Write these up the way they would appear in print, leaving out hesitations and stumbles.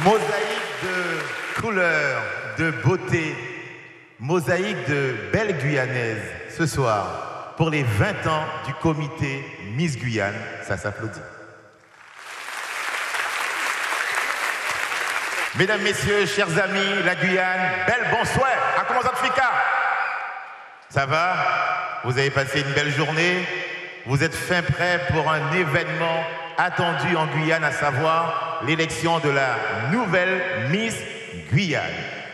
Mosaïque de couleurs, de beauté, mosaïque de belles Guyanaises ce soir pour les 20 ans du comité Miss Guyane. Ça s'applaudit. Mesdames, Messieurs, chers amis, la Guyane, belle bonsoir. À comment ça te fait? Ça va? Vous avez passé une belle journée? Vous êtes fin prêts pour un événement attendu en Guyane, à savoir l'élection de la nouvelle Miss Guyane.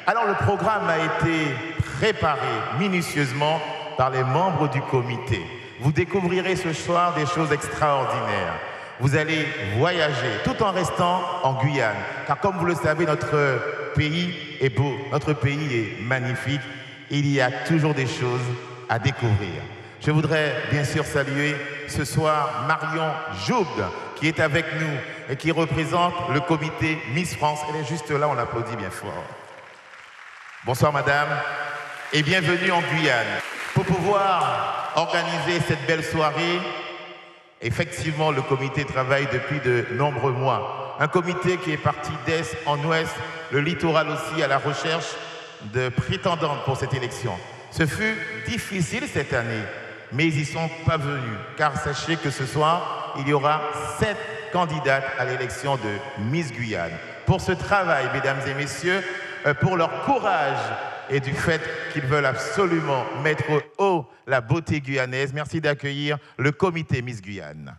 Alors le programme a été préparé minutieusement par les membres du comité. Vous découvrirez ce soir des choses extraordinaires. Vous allez voyager tout en restant en Guyane. Car comme vous le savez, notre pays est beau, notre pays est magnifique. Il y a toujours des choses à découvrir. Je voudrais bien sûr saluer ce soir Marion Joug, qui est avec nous et qui représente le comité Miss France. Elle est juste là, on l'applaudit bien fort. Bonsoir madame et bienvenue en Guyane. Pour pouvoir organiser cette belle soirée, effectivement le comité travaille depuis de nombreux mois. Un comité qui est parti d'est en ouest, le littoral aussi, à la recherche de prétendantes pour cette élection. Ce fut difficile cette année, mais ils n'y sont pas venus, car sachez que ce soir, il y aura 7 candidates à l'élection de Miss Guyane. Pour ce travail, mesdames et messieurs, pour leur courage et du fait qu'ils veulent absolument mettre haut la beauté guyanaise, merci d'accueillir le comité Miss Guyane.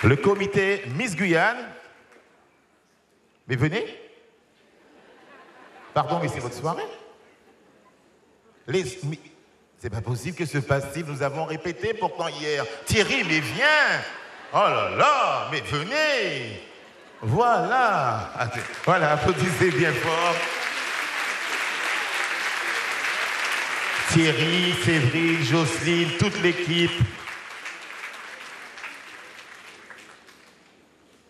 Le comité Miss Guyane, mais venez. Pardon, mais c'est votre soirée. C'est pas possible que se passe-t-il. Nous avons répété pourtant hier. Thierry, mais viens. Oh là là, mais venez. Voilà. Voilà, applaudissez bien fort. Thierry, Séverine, Jocelyne, toute l'équipe.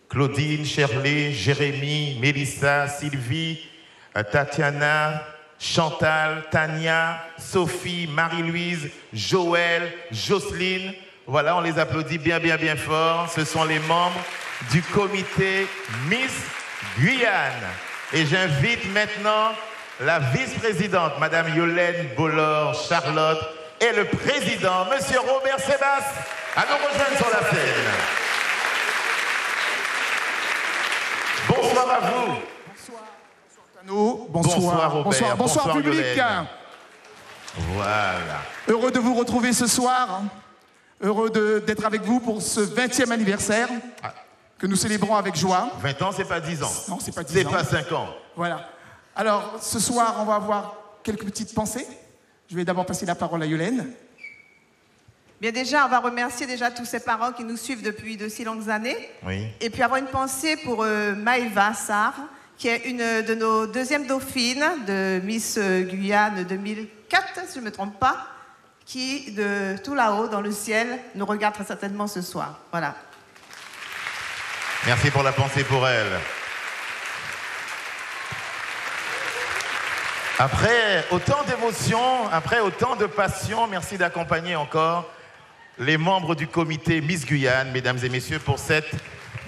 Claudine, Shirley, Jérémy, Mélissa, Sylvie, Tatiana, Chantal, Tania, Sophie, Marie-Louise, Joël, Jocelyne. Voilà, on les applaudit bien fort. Ce sont les membres du comité Miss Guyane. Et j'invite maintenant la vice-présidente, Madame Yolène Bollor-Charlotte, et le président, Monsieur Robert Sébastien, à nous rejoindre sur la scène. Bonsoir à vous. Bonsoir Robert. Bonsoir public. Yolène. Voilà. Heureux de vous retrouver ce soir. Heureux d'être avec vous pour ce 20e anniversaire que nous célébrons avec joie. 20 ans, c'est pas 10 ans. Non, c'est pas 10 ans. C'est pas 5 ans. Voilà. Alors, ce soir, on va avoir quelques petites pensées. Je vais d'abord passer la parole à Yolène. Bien déjà, on va remercier déjà tous ces parents qui nous suivent depuis de si longues années. Oui. Et puis avoir une pensée pour Maëva Sarr, qui est une de nos deuxièmes dauphines de Miss Guyane 2004, si je ne me trompe pas, qui, de tout là-haut, dans le ciel, nous regarde très certainement ce soir. Voilà. Merci pour la pensée pour elle. Après autant d'émotions, après autant de passion, merci d'accompagner encore les membres du comité Miss Guyane, mesdames et messieurs, pour cette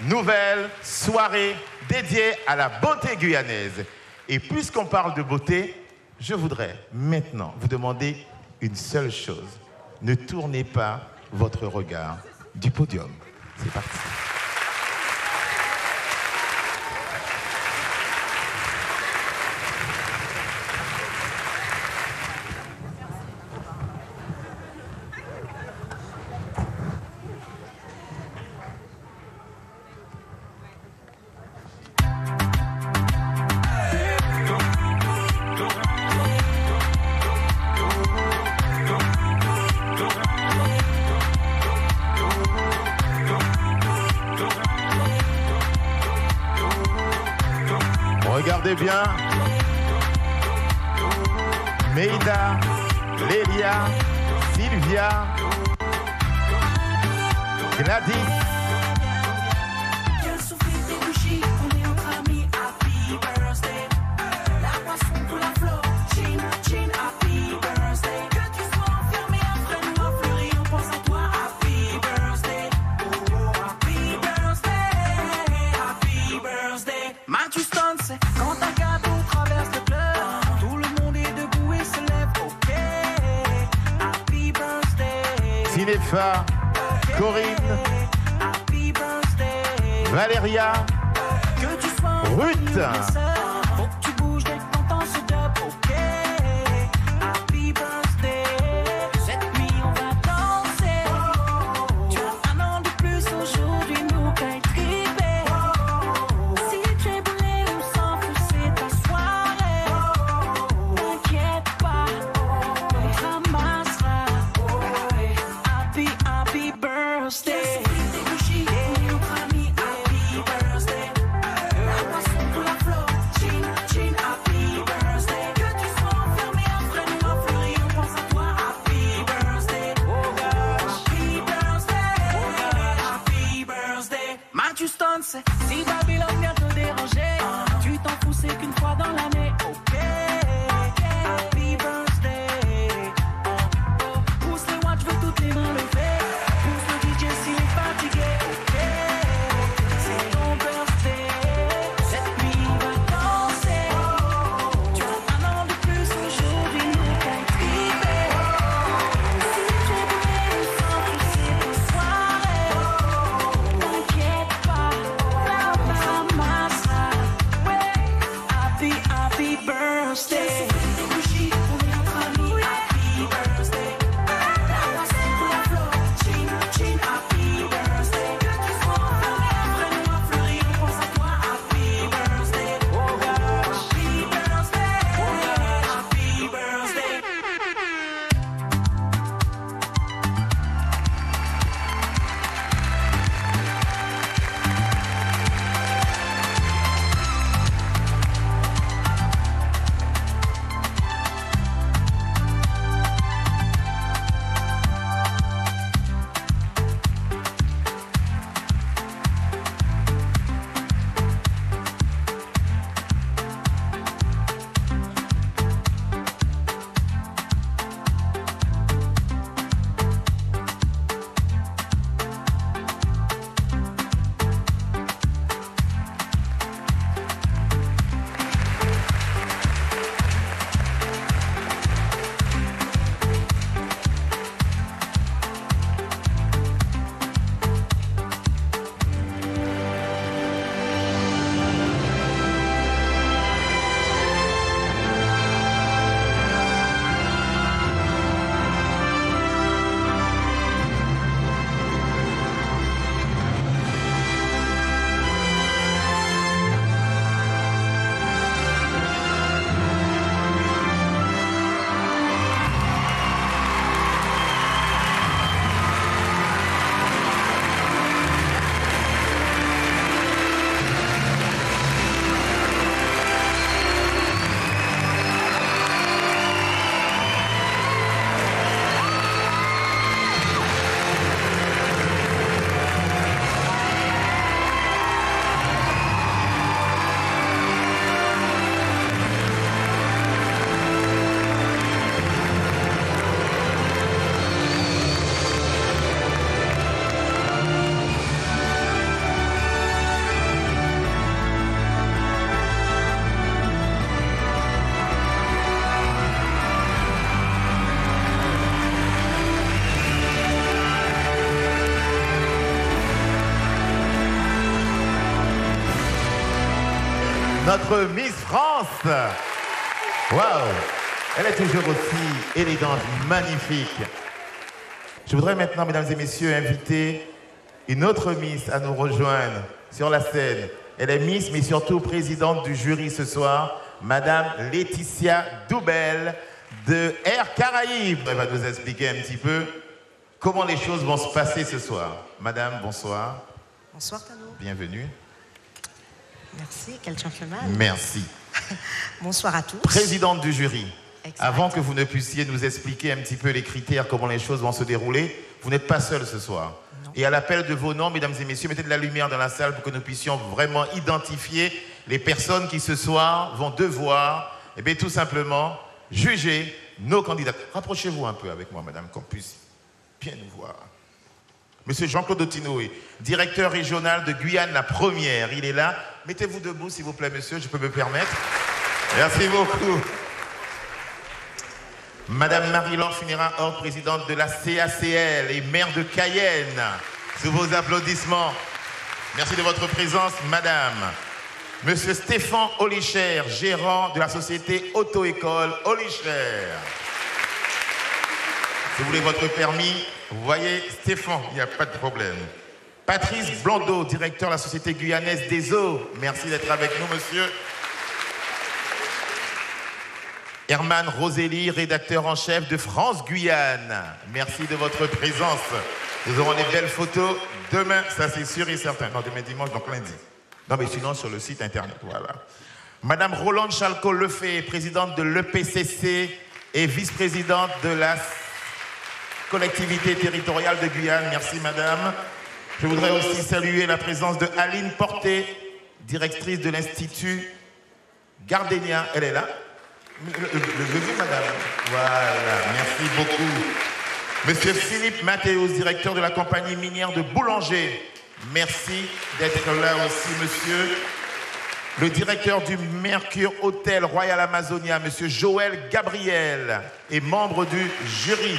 nouvelle soirée dédiée à la beauté guyanaise. Et puisqu'on parle de beauté, je voudrais maintenant vous demander une seule chose. Ne tournez pas votre regard du podium. C'est parti. Regardez bien. Meida, Lélia, Sylvia, Gladys. Stéphane, Corinne, Valéria, Ruth. Si Babylone vient te déranger, tu t'en fous, c'est qu'une fois dans l'année. Ok, happy birthday. Pousse les watts, je veux toutes les mains levées. Pousse le DJ s'il est fatigué. Ok, c'est ton birthday. Cette nuit on va danser. Tu as un an de plus aujourd'hui, nous qu'à triper. Si tu es brûlé, sans pousser tes soirées, t'inquiète pas. Happy birthday. Notre Miss France. Waouh! Elle est toujours aussi élégante, magnifique. Je voudrais maintenant, mesdames et messieurs, inviter une autre Miss à nous rejoindre sur la scène. Elle est Miss, mais surtout présidente du jury ce soir, Madame Laetitia Doubel de Air Caraïbes. Elle va nous expliquer un petit peu comment les choses vont se passer ce soir. Madame, bonsoir. Bonsoir Tano. Bienvenue. Merci, quel gentleman. Merci. Bonsoir à tous. Présidente du jury. Exact. Avant que vous ne puissiez nous expliquer un petit peu les critères, comment les choses vont se dérouler, vous n'êtes pas seul ce soir. Non. Et à l'appel de vos noms, mesdames et messieurs, mettez de la lumière dans la salle pour que nous puissions vraiment identifier les personnes qui ce soir vont devoir, eh bien, tout simplement, juger nos candidats. Rapprochez-vous un peu avec moi, madame, qu'on puisse bien nous voir. Monsieur Jean-Claude Otinoé, directeur régional de Guyane, la première, il est là. Mettez-vous debout, s'il vous plaît, monsieur, je peux me permettre. Merci beaucoup. Madame Marie-Laure Funera-Hort, présidente de la CACL et maire de Cayenne. Sous vos applaudissements. Merci de votre présence, madame. Monsieur Stéphane Olicher, gérant de la société Auto-École Olicher. Si vous voulez votre permis, vous voyez Stéphane, il n'y a pas de problème. Patrice Blondeau, directeur de la Société Guyanaise des Eaux. Merci d'être avec nous, monsieur. Herman Rosélie, rédacteur en chef de France Guyane. Merci de votre présence. Nous aurons des belles photos demain, ça c'est sûr et certain. Non, demain dimanche, donc lundi. Non, mais sinon sur le site internet, voilà. Madame Rolande Chalcot-Lefebvre, présidente de l'EPCC et vice-présidente de la collectivité territoriale de Guyane. Merci, madame. Je voudrais aussi saluer la présence de Aline Porté, directrice de l'Institut Gardénia. Elle est là. Levez, madame. Voilà, merci beaucoup. Monsieur Philippe Mathéus, directeur de la compagnie minière de Boulanger. Merci d'être là aussi, monsieur. Le directeur du Mercure Hôtel Royal Amazonia, monsieur Joël Gabriel, est membre du jury.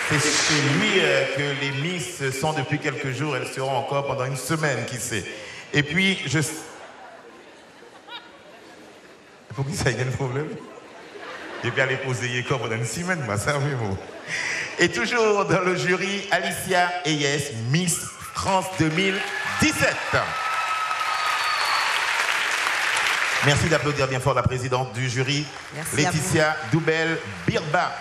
C'est chez lui que les Miss sont depuis quelques jours. Elles seront encore pendant une semaine, qui sait. Et puis, il faut qu'il ça y ait un problème. Et puis, aller poser encore pendant une semaine, moi, ça, oui, bon. Et toujours dans le jury, Alicia Eyes, Miss France 2017. Merci d'applaudir bien fort la présidente du jury, merci Laetitia Doubel-Birba.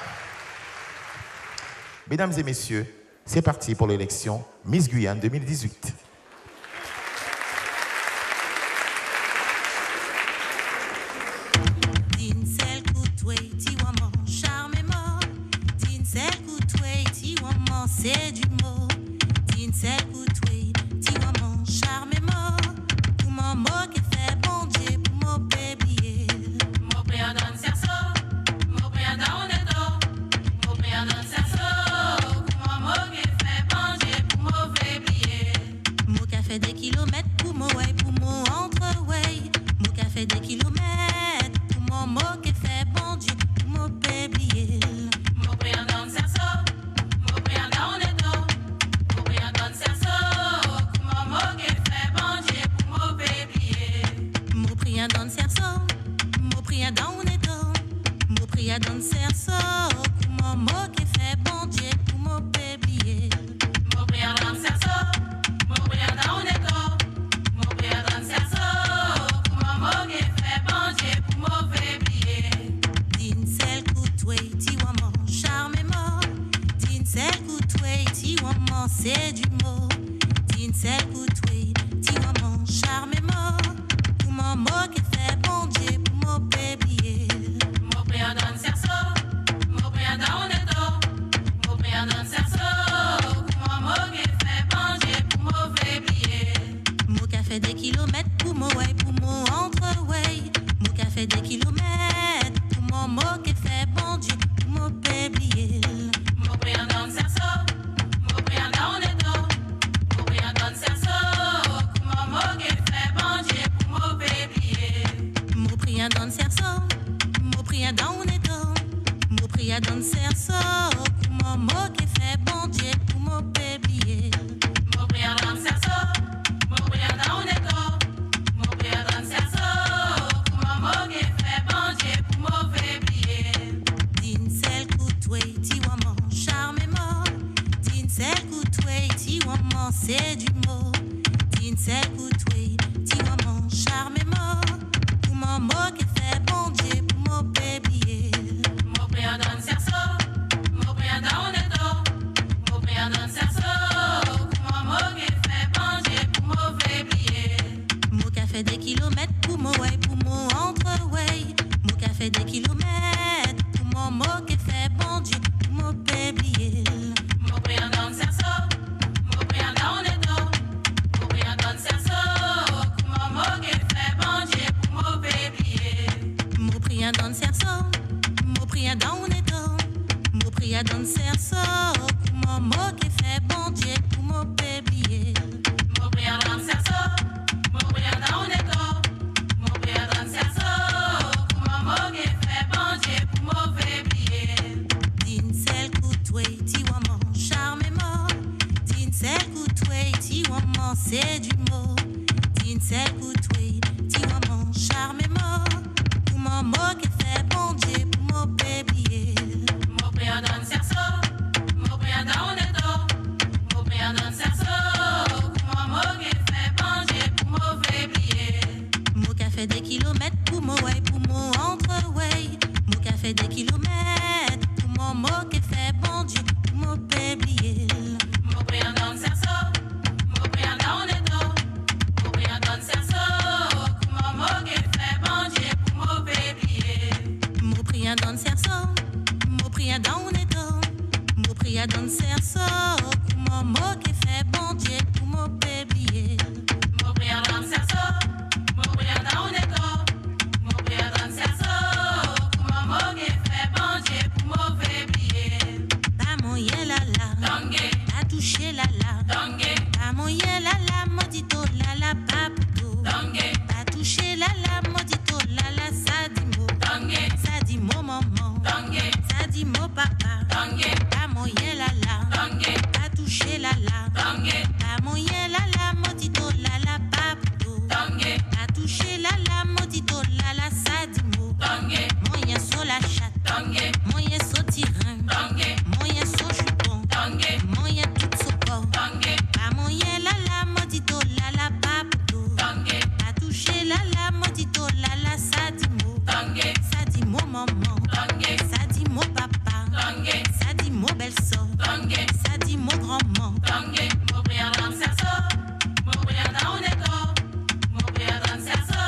Mesdames et messieurs, c'est parti pour l'élection Miss Guyane 2018. C'est du mot, tin sel koutoué, ti waman charme mort, pour mon mot qui fait bon Dieu, pour mon bébé. Mon père donne cerceau, mon père donne edo, mon père donne cerceau, pour mon mot qui fait bon Dieu, pour mon bébé. Mon café des kilomètres, pour mon way, pour mon entre-way, mon café des kilomètres, pour mon mot qui fait bon Dieu, pour mon bébé. Mon père donne cerceau. Dans le cerceau, mon prière dans le dos, mon prière dans le cerceau, mon mot qui fait bon Dieu pour mon bébé. Mon prière dans le cerceau, mon prière dans le dos, mon prière dans le cerceau, mon mot qui fait bon Dieu pour mon bébé. Din sel koutoué, ti waman charme mort, din sel koutoué, ti waman c'est du mot, din sel koutoué, ti waman charme mort. Mon mot qui fait bon Dieu pour mon bébé. Mon prière dans le cerceau, mon prière dans le dos, mon prière dans le cerceau, mon mot qui fait bon Dieu pour mon bébé. Mon café des kilomètres pour mon way, pour mon entre-way, mon café des kilomètres pour mon mot qui fait bon Dieu pour mon bébé. Mon prière dans le cerceau, mon prière dans le dos, mon prière dans le cerceau, mon mot qui fait bon Dieu. Mon prière dans le cerceau, mon prière dans le dos, mon prière dans le cerceau, mon mot qui fait bon Dieu pour mon bébé. Mon prière dans le cerceau, mon prière dans le dos, mon prière dans le cerceau, mon mot qui fait bon mon way, pour mon entre-way. Mon café des kilomètres, pour mon mot qui fait bon Dieu, pour mon péblier. Mon priant dans le cerceau, mon priant dans le dos. Mon priant dans le cerceau, pour mon mot qui fait bon Dieu, pour mon péblier. Mon priant dans le cerceau, mon priant dans le dos. Mon priant dans le cerceau, pour mon mot qui fait bon Dieu, pour mon péblier. Mon priant dans le cerceau, mon priant dans le dos. Mon priant dans le cerceau, pour mon mot qui fait bon Dieu, pour mon péblier. Pas mon yé la la, dangé. Pas touché la la, dangé. Pas mon yé la la, maudito la la, paputo, dangé. Pas touché la la, maudito la la, ça dit mot, dangé. Ça dit mot maman, dangé. Ça dit mot papa, dangé. Pas mon yé la la, dangé. Pas touché la la, dangé. Pas mon yé la la, maudito la la, paputo, dangé. Pas touché la la, maudito la la, ça dit mot, dangé. Moyen sur la chatte, dangé. Moyen sur tyran, dangé. Moyen sur jupon, dangé. Moyen tout sur corps, dangé. Pas moyen la la, maudito la la, paputo, dangé. Pas touché la la, maudito la la, ça dit mot, dangé. Ça dit mot maman, dangé. Ça dit mot papa, dangé. Ça dit mot belle-sœur, dangé. Ça dit mot grand-mère, dangé. Mon prière dans le cerceau, mon prière dans le dos. Mon prière dans le cerceau,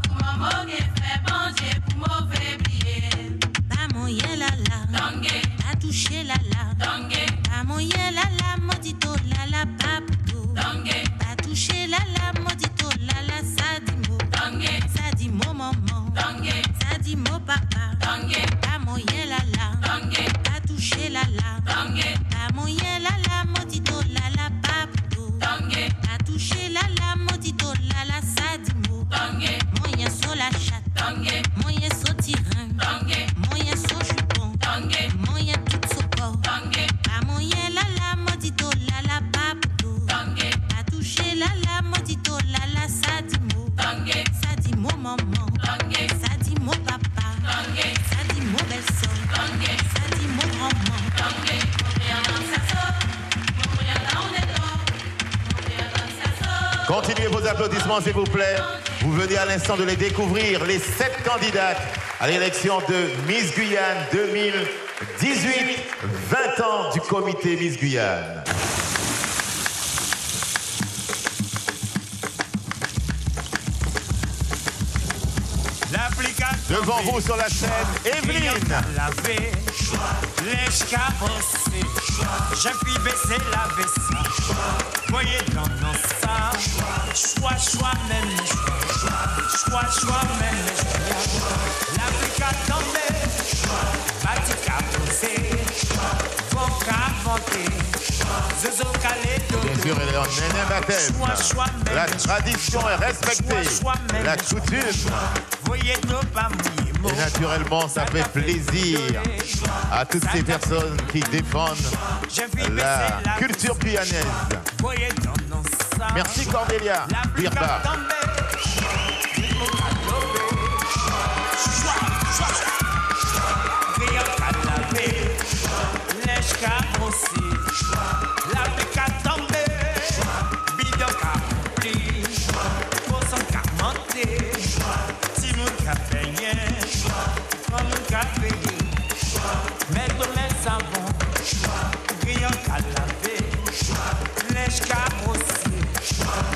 pour mon mot qui fait bon Dieu, pour mauvais billet. Pas moyen la la, dangé. Pas touché la la, dangé. Pas moyen la la, maudito la la, paputo, dangé. Pas touché la la, maudito la la, ça dit mot, dangé. Ça dit mot maman, dangé. Ça dit mot papa, dangé. Pas moyen la la, dangé. Pas touché la la, dangé. Pas moyen la la, maudito la la, paputo, dangé. Pas touché la la, maudito la la, ça dit mot, dangé. Moyen sur la chatte, dangé. Moyen sur tyran, dangé. Moyen sur jupon, dangé. Moyen tout sur corps, dangé. Pas moyen la la, maudito la la, paputo, dangé. Pas touché la la, maudito la la, ça dit mot, dangé. Ça dit mot maman, dangé. Ça dit mot papa, dangé. Ça dit mot belle-sœur, dangé. Ça dit mot grand-mère, dangé. Mon prière dans le cerceau, mon prière dans le dos. Mon prière dans le cerceau. Continuez vos applaudissements, s'il vous plaît. Vous venez à l'instant de les découvrir, les 7 candidates à l'élection de Miss Guyane 2018, 20 ans du comité Miss Guyane. Devant vous sur la scène, Evelyne. J'ai pu baisser la vaisselle. Voyez dans ça. Choix, même les choix, même les choix. L'Afrique a tombé. Batik a poussé. Vonk a vanté. Zozo calé. Bien sûr, elle est en un baptême. La tradition est respectée. La coutume. Voyez nos pas mouillés. Et naturellement, ça fait plaisir à toutes ces personnes qui défendent la culture guyanaise. Merci Cordélia Birba.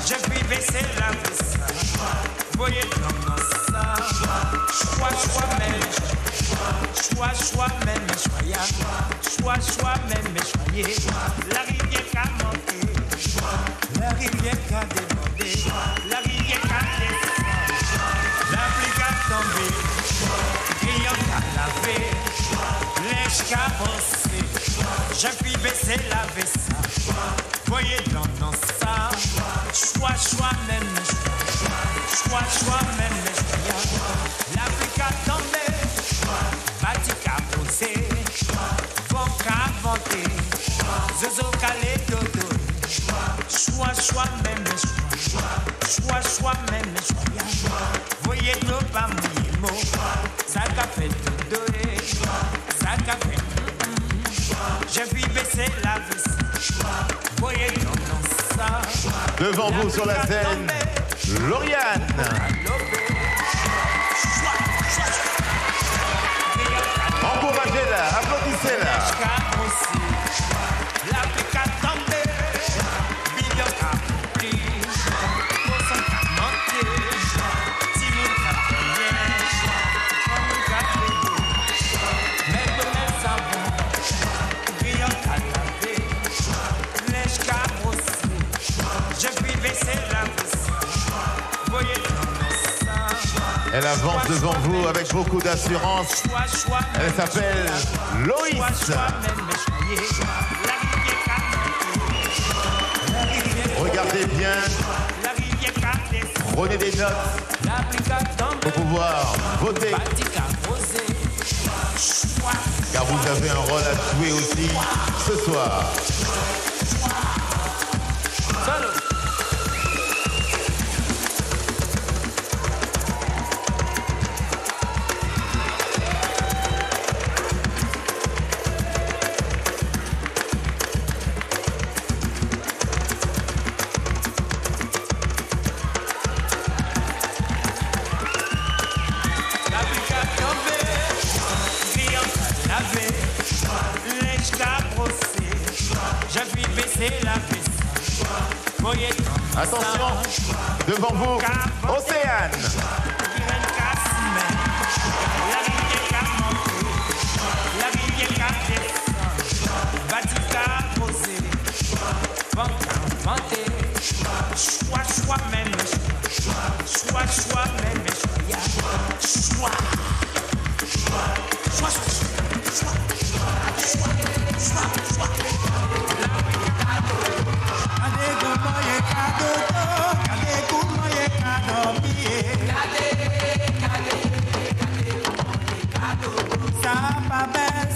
J'ai pu baisser la vaisselle. Voyez dans ça. Choix, même choyable. Choix, même choyé. La rivière qu'a manqué. La rivière qu'a débordé. La rivière qu'a descendu. La pluie qu'a tombé. Grillon qu'a lavé. Lèche qu'a bossé. J'ai pu baisser la vaisselle. Voyez dans ça. Choix, même choix, même la pluie qu'a tombé. Batik a poussé. Vonk a vanté. Zozo calé dodo. Choix, même choix, même choix. Voyez nos pas mouillés mots. Ça qu'a fait dodo. Ça qu'a fait. J'ai vu baisser la vis. Voyez dans ça. Devant vous sur la scène, Lauriane. Elle avance devant vous avec beaucoup d'assurance. Elle s'appelle Loïs. Regardez bien. Prenez des notes pour pouvoir voter. Car vous avez un rôle à jouer aussi ce soir. Attention, devant vous, Océane.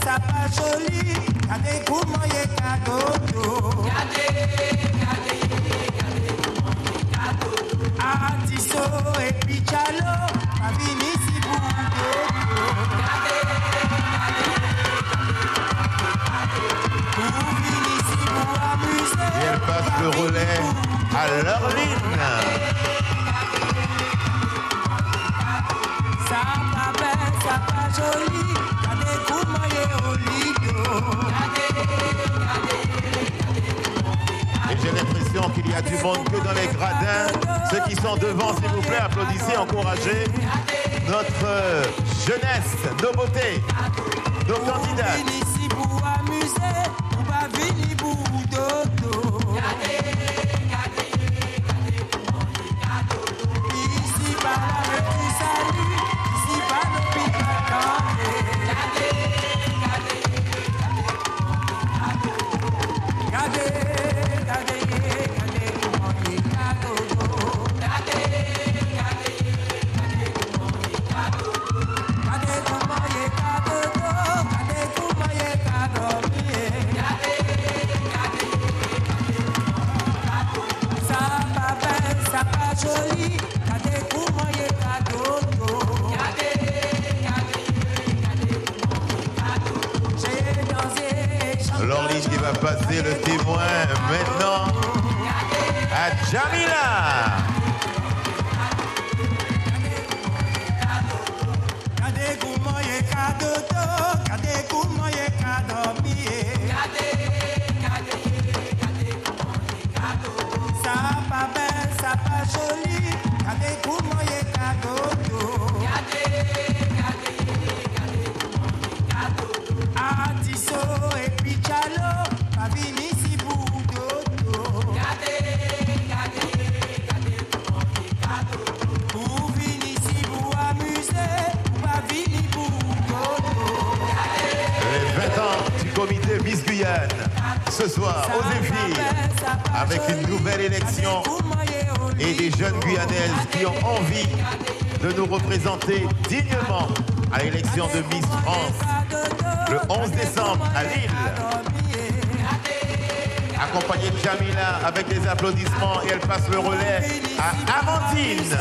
Ça pas joli, regardez comment il est cadeau. Artiso et Pichalo, la vini si Et elle passe le relais à Lorline. Ça pas belle, ça pas joli. Et j'ai l'impression qu'il y a du monde que dans les gradins. Ceux qui sont devant, s'il vous plaît, applaudissez, encouragez notre jeunesse, nos beautés, nos candidats. Lorline qui va passer le témoin maintenant à Jamila. Comité Miss Guyane, ce soir aux Zéphyr, avec une nouvelle élection et des jeunes Guyanaises qui ont envie de nous représenter dignement à l'élection de Miss France le 11 décembre à Lille. Accompagnée de Jamila avec des applaudissements et elle passe le relais à Amandine.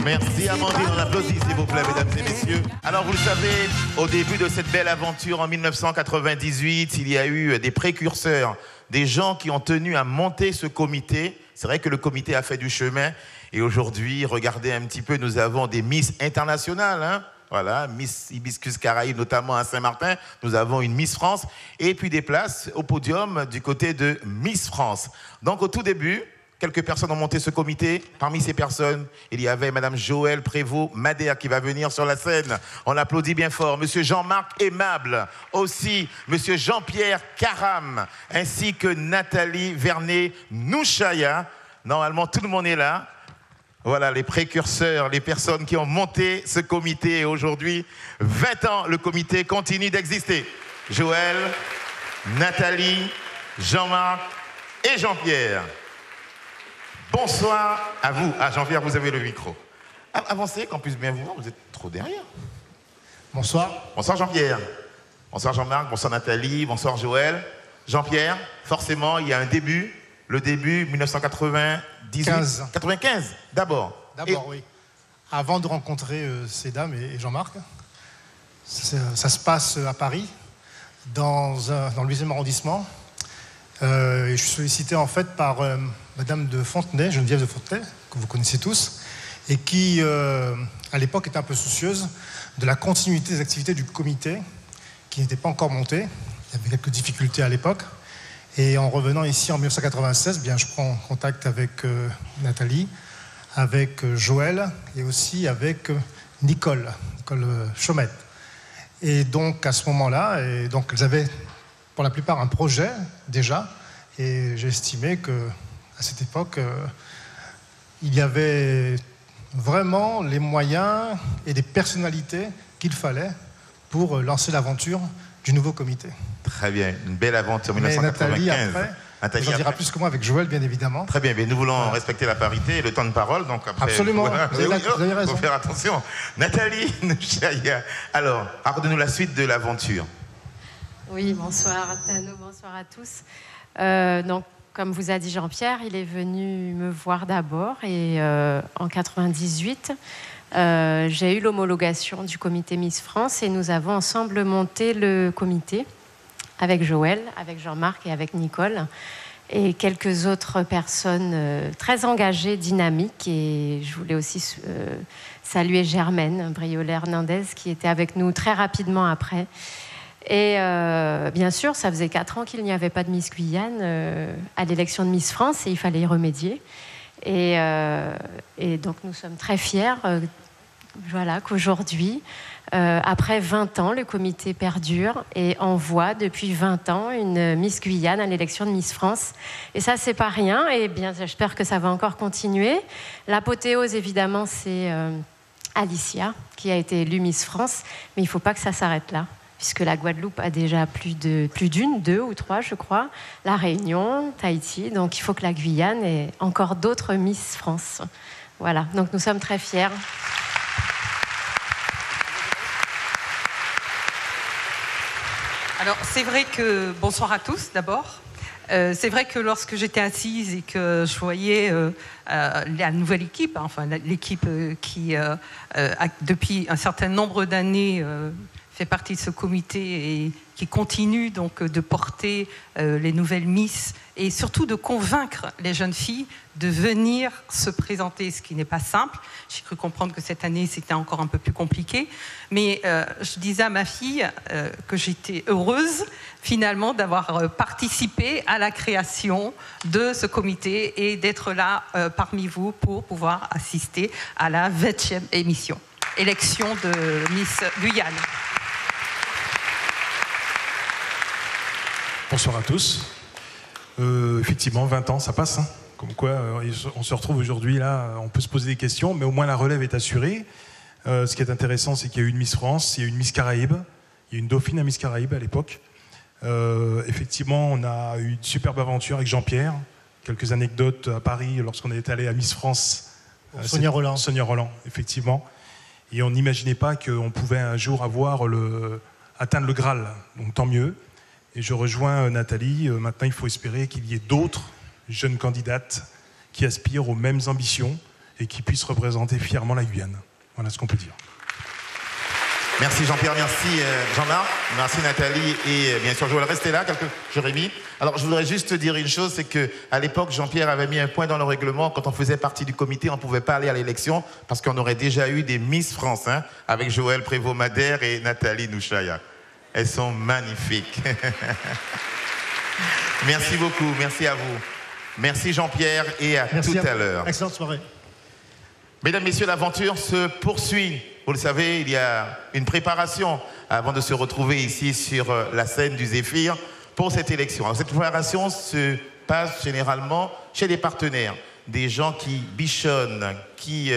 Merci Amandine, on applaudit s'il vous plaît, mesdames et messieurs. Alors vous le savez, au début de cette belle aventure en 1998, il y a eu des précurseurs, des gens qui ont tenu à monter ce comité. C'est vrai que le comité a fait du chemin et aujourd'hui, regardez un petit peu, nous avons des Miss internationales, hein. Voilà, Miss Hibiscus Caraïbes, notamment à Saint-Martin. Nous avons une Miss France et puis des places au podium du côté de Miss France. Donc au tout début, quelques personnes ont monté ce comité. Parmi ces personnes, il y avait Madame Joëlle Prévost-Madère qui va venir sur la scène. On l'applaudit bien fort. Monsieur Jean-Marc Aimable, aussi Monsieur Jean-Pierre Caram, ainsi que Nathalie Vernet-Nouchaya. Normalement, tout le monde est là. Voilà, les précurseurs, les personnes qui ont monté ce comité. Et aujourd'hui, 20 ans, le comité continue d'exister. Joëlle, Nathalie, Jean-Marc et Jean-Pierre. Bonsoir à vous. Ah, Jean-Pierre, vous avez le micro. Avancez, qu'on puisse bien vous voir, vous êtes trop derrière. Bonsoir. Bonsoir Jean-Pierre. Bonsoir Jean-Marc, bonsoir Nathalie, bonsoir Joëlle. Jean-Pierre, forcément, il y a un début. Le début, 1995 d'abord. D'abord, oui. Avant de rencontrer ces dames et Jean-Marc, ça se passe à Paris, dans le 8e arrondissement. Et je suis sollicité en fait par Madame de Fontenay, Geneviève de Fontenay, que vous connaissez tous, et qui, à l'époque, était un peu soucieuse de la continuité des activités du comité, qui n'était pas encore monté. Il y avait quelques difficultés à l'époque. Et en revenant ici en 1996, bien, je prends contact avec Nathalie, avec Joëlle et aussi avec Nicole Chaumette. Et donc à ce moment-là, donc elles avaient pour la plupart un projet déjà, et j'ai estimé qu'à cette époque, il y avait vraiment les moyens et des personnalités qu'il fallait pour lancer l'aventure du nouveau comité. Très bien, une belle aventure en 1995. Nathalie, après, vous en dira plus que moi avec Joëlle, bien évidemment. Très bien, mais nous voulons respecter la parité et le temps de parole, donc après... Absolument, voilà, vous avez raison. Il faut faire attention. Nathalie, alors, raconte-nous la suite de l'aventure. Oui, bonsoir Tano, bonsoir à tous. Donc, comme vous a dit Jean-Pierre, il est venu me voir d'abord et en 98... j'ai eu l'homologation du comité Miss France et nous avons ensemble monté le comité avec Joëlle, avec Jean-Marc et avec Nicole et quelques autres personnes très engagées, dynamiques. Et je voulais aussi saluer Germaine Briolet-Hernandez qui était avec nous très rapidement après. Et bien sûr, ça faisait 4 ans qu'il n'y avait pas de Miss Guyane à l'élection de Miss France et il fallait y remédier. Et donc nous sommes très fiers voilà, qu'aujourd'hui, après 20 ans, le comité perdure et envoie depuis 20 ans une Miss Guyane à l'élection de Miss France. Et ça, c'est pas rien. Et bien, j'espère que ça va encore continuer. L'apothéose, évidemment, c'est Alicia, qui a été élue Miss France. Mais il ne faut pas que ça s'arrête là, puisque la Guadeloupe a déjà plus d'une, 2 ou 3, je crois, la Réunion, Tahiti. Donc, il faut que la Guyane ait encore d'autres Miss France. Voilà, donc nous sommes très fiers. Alors, c'est vrai que... Bonsoir à tous, d'abord. C'est vrai que lorsque j'étais assise et que je voyais la nouvelle équipe, enfin l'équipe qui, depuis un certain nombre d'années, fait partie de ce comité et qui continue donc de porter les nouvelles Miss et surtout de convaincre les jeunes filles de venir se présenter, ce qui n'est pas simple. J'ai cru comprendre que cette année, c'était encore un peu plus compliqué. Mais je disais à ma fille que j'étais heureuse, finalement, d'avoir participé à la création de ce comité et d'être là parmi vous pour pouvoir assister à la 20e élection de Miss Guyane. Bonsoir à tous. Effectivement, 20 ans, ça passe. Hein. Comme quoi, on se retrouve aujourd'hui là, on peut se poser des questions, mais au moins la relève est assurée. Ce qui est intéressant, c'est qu'il y a eu une Miss France, il y a eu une Miss Caraïbes, il y a eu une dauphine à Miss Caraïbes à l'époque. Effectivement, on a eu une superbe aventure avec Jean-Pierre. Quelques anecdotes à Paris lorsqu'on est allé à Miss France. Sonia Roland. Sonia Roland, effectivement. Et on n'imaginait pas qu'on pouvait un jour atteindre le Graal. Donc tant mieux. Et je rejoins Nathalie. Maintenant, il faut espérer qu'il y ait d'autres jeunes candidates qui aspirent aux mêmes ambitions et qui puisse représenter fièrement la Guyane. Voilà ce qu'on peut dire. Merci Jean-Pierre, merci Jean-Marc, merci Nathalie et bien sûr Joël. Restez là, Jérémy. Alors je voudrais juste dire une chose, c'est qu'à l'époque Jean-Pierre avait mis un point dans le règlement. Quand on faisait partie du comité, on ne pouvait pas aller à l'élection parce qu'on aurait déjà eu des Miss France, hein, avec Joël Prévost-Madère et Nathalie Nouchaya. Elles sont magnifiques. Merci beaucoup, merci à vous. Merci Jean-Pierre et à tout à l'heure. Excellente soirée. Mesdames, Messieurs, l'aventure se poursuit. Vous le savez, il y a une préparation avant de se retrouver ici sur la scène du Zéphyr pour cette élection. Alors, cette préparation se passe généralement chez des partenaires, des gens qui bichonnent, qui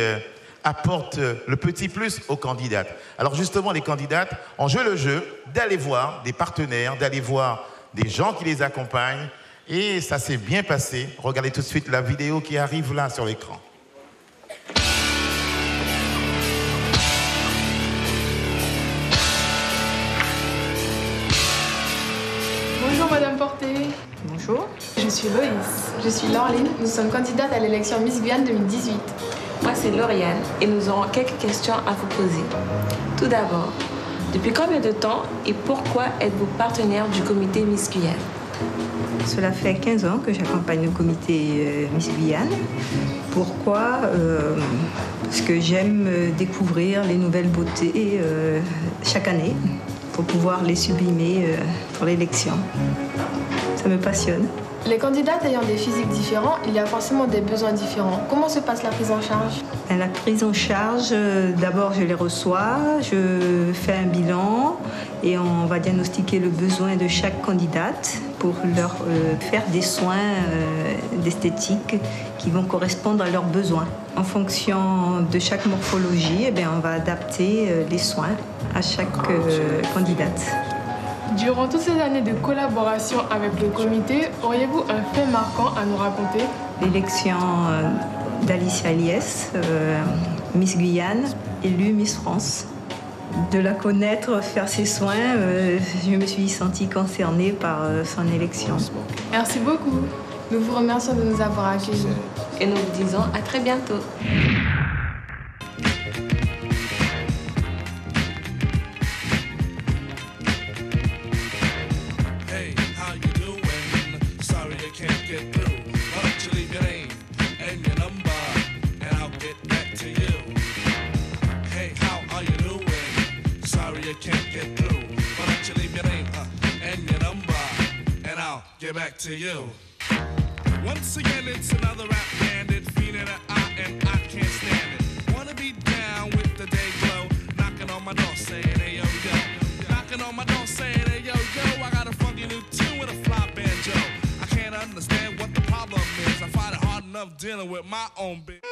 apportent le petit plus aux candidates. Alors justement, les candidates ont joué le jeu d'aller voir des partenaires, d'aller voir des gens qui les accompagnent. Et ça s'est bien passé. Regardez tout de suite la vidéo qui arrive là sur l'écran. Bonjour Madame Porté. Bonjour. Je suis Loïs. Je suis Laureline. Nous sommes candidates à l'élection Miss Guyane 2018. Moi c'est Lauriane et nous aurons quelques questions à vous poser. Tout d'abord, depuis combien de temps et pourquoi êtes-vous partenaire du comité Miss Guyane? Cela fait 15 ans que j'accompagne le comité Miss Guyane. Pourquoi Parce que j'aime découvrir les nouvelles beautés chaque année pour pouvoir les sublimer pour l'élection. Ça me passionne. Les candidates ayant des physiques différents, il y a forcément des besoins différents. Comment se passe la prise en charge? La prise en charge, d'abord je les reçois, je fais un bilan et on va diagnostiquer le besoin de chaque candidate pour leur faire des soins d'esthétique qui vont correspondre à leurs besoins. En fonction de chaque morphologie, eh bien, on va adapter les soins à chaque candidate. Durant toutes ces années de collaboration avec le comité, auriez-vous un fait marquant à nous raconter? L'élection d'Alicia Liès, Miss Guyane, élue Miss France. De la connaître, faire ses soins, je me suis sentie concernée par son élection. Merci beaucoup. Nous vous remercions de nous avoir accueillis. Et nous vous disons à très bientôt. To you. Once again, it's another rap bandit, feeling an eye and I can't stand it. Wanna be down with the day glow, knocking on my door saying, hey yo yo. Knocking on my door saying, hey yo yo, I got a funky new tune with a fly banjo. I can't understand what the problem is. I find it hard enough dealing with my own bitch.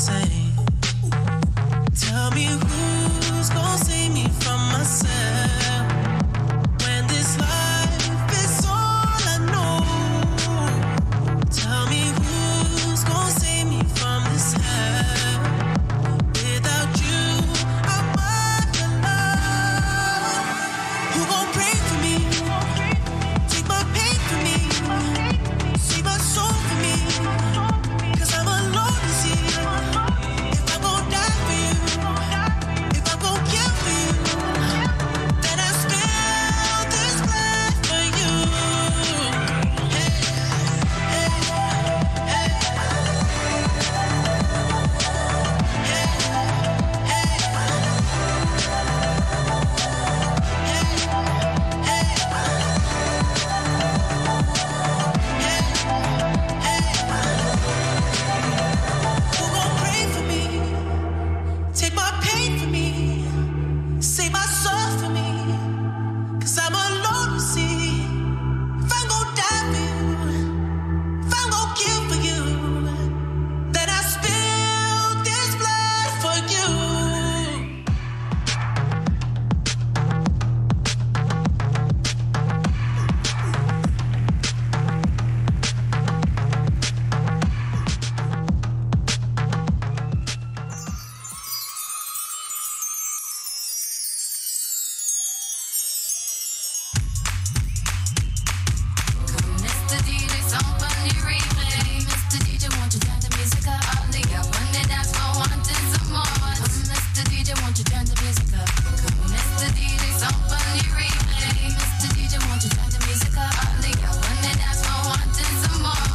say. Tell me who's gonna save me from myself when this life is all I know. Tell me who's gonna save me from this hell. Without you, I'm alone. Who gon' pray for me? Take my pain for me. Save my soul for me. 'Cause I'm alone to see. If I'm gon' die for you, if I'm gon' kill for you, then I spill this blood for you. Hey, hey, hey. Who gon' pray for me? Take my pain for me. Save my soul for me. 'Cause I'm alone to see. If I'm gon' die for you, if I'm gon' kill for you, then I spill this blood for you. Mr. DJ, something on the replay. Mr. DJ, won't you turn the music up? All the girls on the dance floor wanting some more. Mr. DJ, won't you turn the music up? Mr. DJ, something on the replay. Mr. DJ, won't you turn the music up? All the girls on the dance floor wanting some more.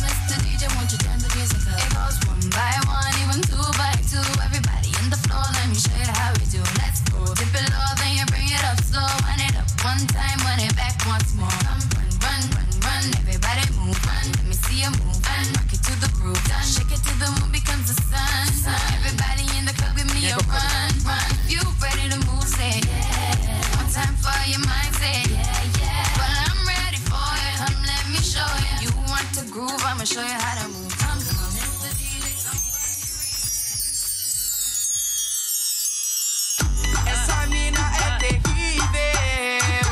Mr. DJ, won't you turn the music up? It goes one by one, even two by two. Everybody in the floor, let me show you how we do. Let's go. Dip it low, then you bring it up slow. Wind it up one time, wind it back once more. Come run, run, run, run. Everybody move, run. Let me see you move, run. Rock it to the groove, done. Shake it till the moon becomes the sun. Everybody in the club, give me a run, run. If you ready to move, say yeah. One time for your mind, say yeah, yeah. Well, I'm ready for it. Come, let me show you. You want to groove, I'ma show you how to move. Come, come, Mr. DJ, Essa mina é terrível,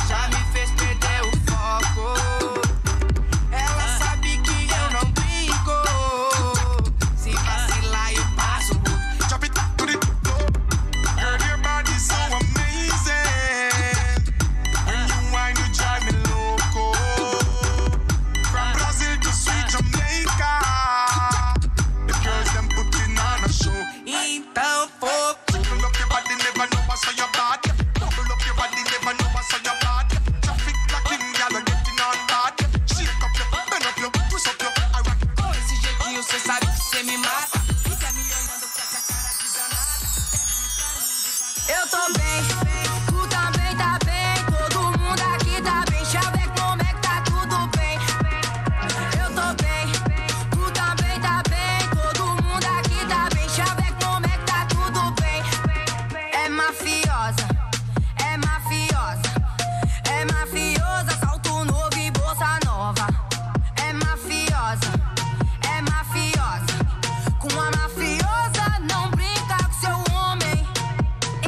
já me fez perder o foco. Ela sabe que eu não brinco, se vacilar eu passo. Chop it to the floor. Girl, your body's so amazing. When you whine, you drive me loco. From Brazil to sweet Jamaica, the girls them putting on a show. Então fogo. Bubble up your body, never know what's on your bad. Bubble up your body, never know what's on your bad. Traffic blocking, y'all are getting on bad. Shake up your, bend up your, twist up your. I rock it. Com esse jeitinho cê sabe que cê me mata. Fica me olhando com essa cara de danada. Eu tô bem, tu também tá bem. Todo mundo aqui tá bem. Chaveco, como é que tá tudo bem? Eu tô bem, tu também tá bem. Todo mundo aqui tá bem. Chaveco, como é que tá tudo bem? É mafiosa, é mafiosa, é mafiosa. Salto novo e bolsa nova. É mafiosa, é mafiosa. Com a mafiosa não brinca com seu homem.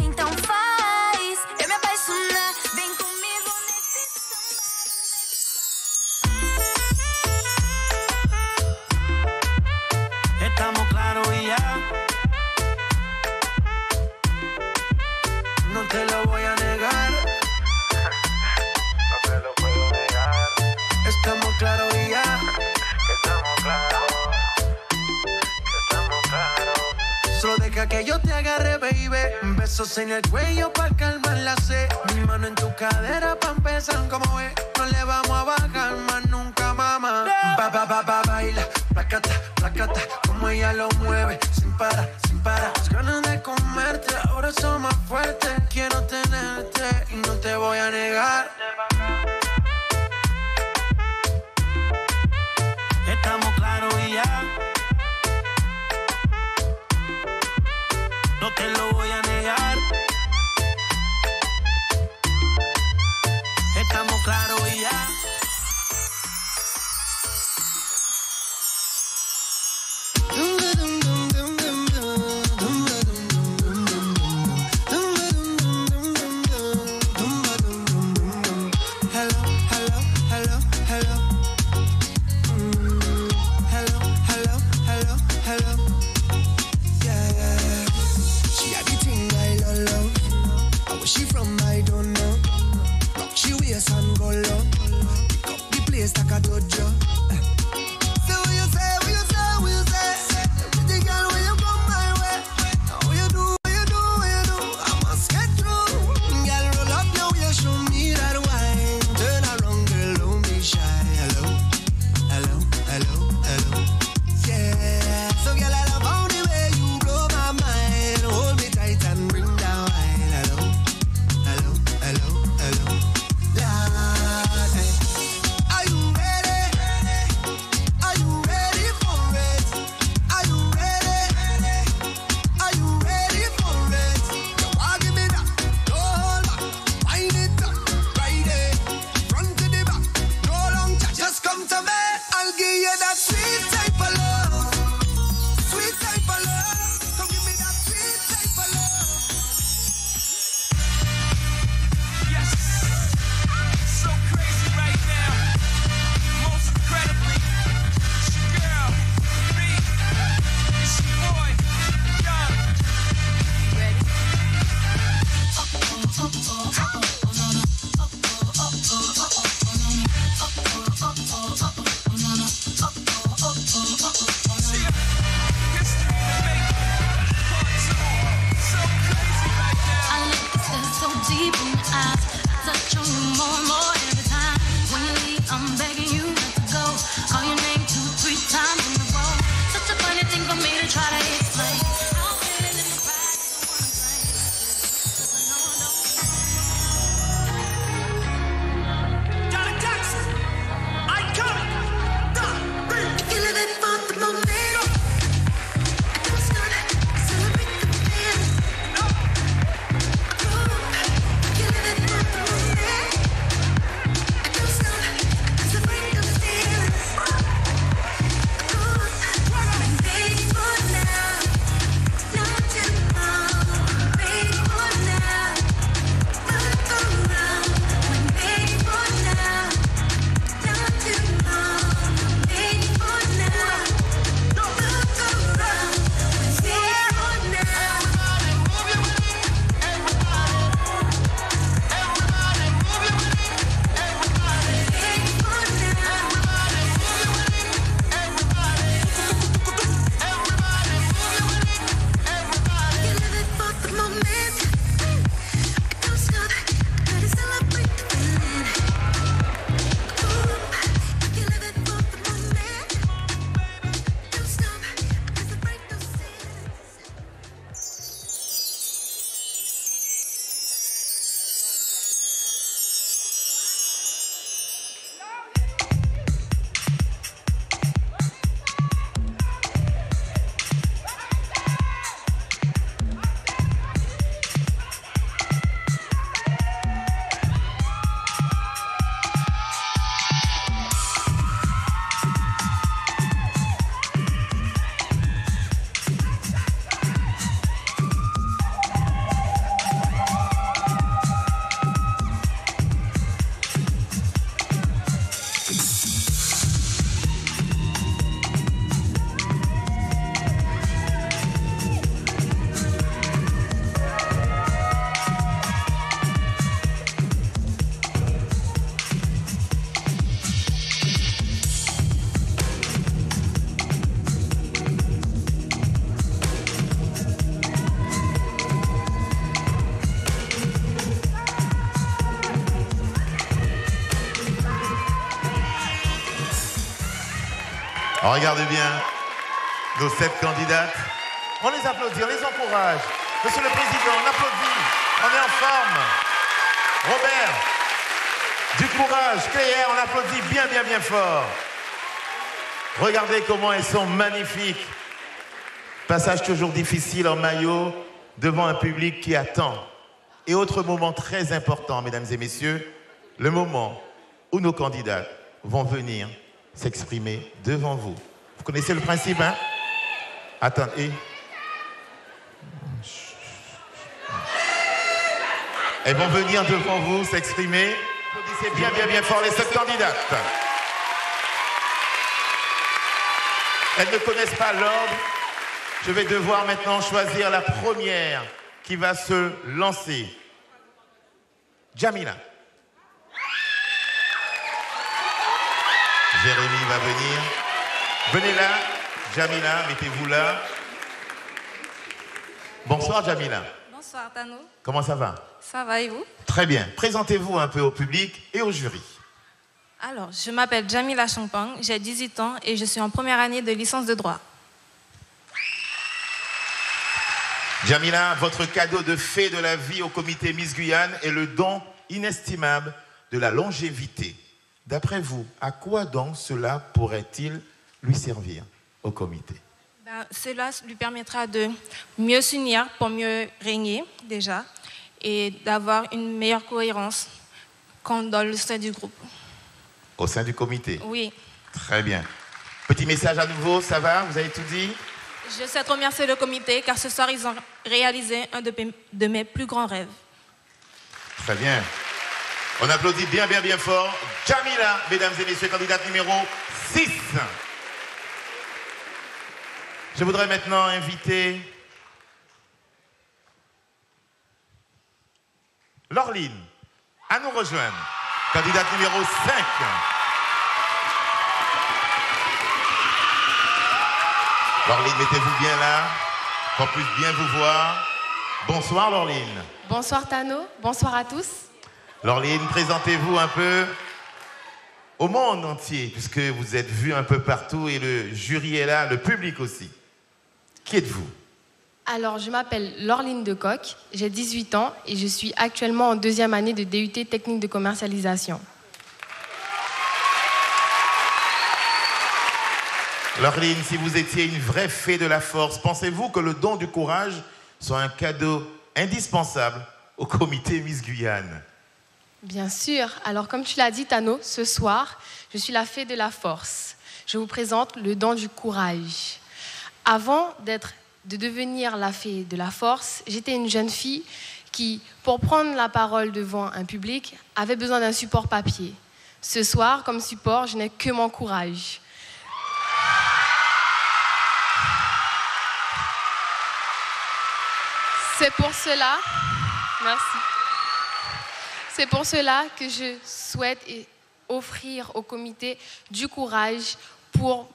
Então faz eu me apaixonar. Vem comigo nesse Estamos claros y ya. No te lo voy a negar. No te lo puedo negar. Estamos claros y ya. Estamos claros. Estamos claros. Solo deja que yo te agarre, baby. Besos en el cuello pa' calmar la sed. Mi mano en tu cadera pa' empezar como es. No le vamos a bajar más nunca, mamá. Baila, placata, placata. Como ella lo mueve, sin parar, sin parar. Las ganas de comerte, ahora son más fuertes. Quiero tenerte y no te voy a negar. Estamos claros y ya. No te lo voy a negar. Estamos claros y ya. Dum, dum, dum, dum. polo. Pick up the place like a dojo. So what you say, what you say, what you say? Pretty girl, when you come my way, what you do, what you do, what you do? I must get through. Girl, roll up now, you show me that wine. Turn around, girl, don't be shy. Hello, hello, hello, hello. Yeah. So girl, I love how the way you blow my mind. Hold me tight and bring down wine. Hello, hello, hello, hello. Lord, hey. Are you ready? Are you ready for it? Are you ready? Are you ready for it? You want give me that? No hold back. Wind it up, right there. Front to the back. No long chat. Just come to me. I'll give you that sweet type of love. Sweet type of love. Come give me that sweet type of love. Yes, so crazy right now. Most incredibly, it's your girl, me, it's your boy, Young. Ready? I look so deep in your eyes. I touch on you more and more every time. When you leave, I'm begging you not to go. Call your name 2-3 times in a row. Such a funny thing for me to try to explain. I'm feeling in the back, Johnny Jackson, I come. Feel it for the moment. Don't stop, celebrate the feeling. Feel it for the moment. Don't stop, celebrate the feeling. Wait for now, not tomorrow. Wait for now, look around. Wait for now, not tomorrow. Wait for now, look around. Wait for now. Regardez bien nos 7 candidates. On les applaudit, on les encourage. Monsieur le Président, on applaudit. On est en forme. Robert, du courage. Claire, on applaudit bien, bien, bien fort. Regardez comment elles sont magnifiques. Passage toujours difficile en maillot devant un public qui attend. Et autre moment très important, mesdames et messieurs, le moment où nos candidats vont venir s'exprimer devant vous. Vous connaissez le principe, hein? Attendez. Elles vont venir devant vous s'exprimer. Applaudissez bien, bien, bien fort les 7 candidates. Elles ne connaissent pas l'ordre. Je vais devoir maintenant choisir la première qui va se lancer. Jamila. Jérémy va venir. Venez là, Jamila, mettez-vous là. Bonsoir Jamila. Bonsoir Tano. Comment ça va? Ça va et vous? Très bien. Présentez-vous un peu au public et au jury. Alors, je m'appelle Jamila Champang, j'ai 18 ans et je suis en première année de licence de droit. Jamila, votre cadeau de fée de la vie au comité Miss Guyane est le don inestimable de la longévité. D'après vous, à quoi donc cela pourrait-il lui servir au comité? Cela lui permettra de mieux s'unir pour mieux régner déjà et d'avoir une meilleure cohérence dans le sein du groupe. Au sein du comité? Oui. Très bien. Petit message à nouveau, ça va? Vous avez tout dit? Je souhaite remercier le comité car ce soir ils ont réalisé un de mes plus grands rêves. Très bien. On applaudit bien, bien, bien fort Jamila, mesdames et messieurs, candidate numéro 6. Je voudrais maintenant inviter Laureline à nous rejoindre, candidate numéro 5. Laureline, mettez-vous bien là, qu'on puisse bien vous voir. Bonsoir Laureline. Bonsoir Tano, bonsoir à tous. Laureline, présentez-vous un peu au monde entier, puisque vous êtes vue un peu partout et le jury est là, le public aussi. Qui êtes-vous? Alors, je m'appelle Laureline Decoq, j'ai 18 ans et je suis actuellement en deuxième année de DUT technique de commercialisation. Laureline, si vous étiez une vraie fée de la force, pensez-vous que le don du courage soit un cadeau indispensable au comité Miss Guyane? Bien sûr. Alors, comme tu l'as dit, Tano, ce soir, je suis la fée de la force. Je vous présente le don du courage. Avant de devenir la fée de la force, j'étais une jeune fille qui, pour prendre la parole devant un public, avait besoin d'un support papier. Ce soir, comme support, je n'ai que mon courage. C'est pour cela, merci. C'est pour cela que je souhaite offrir au comité du courage pour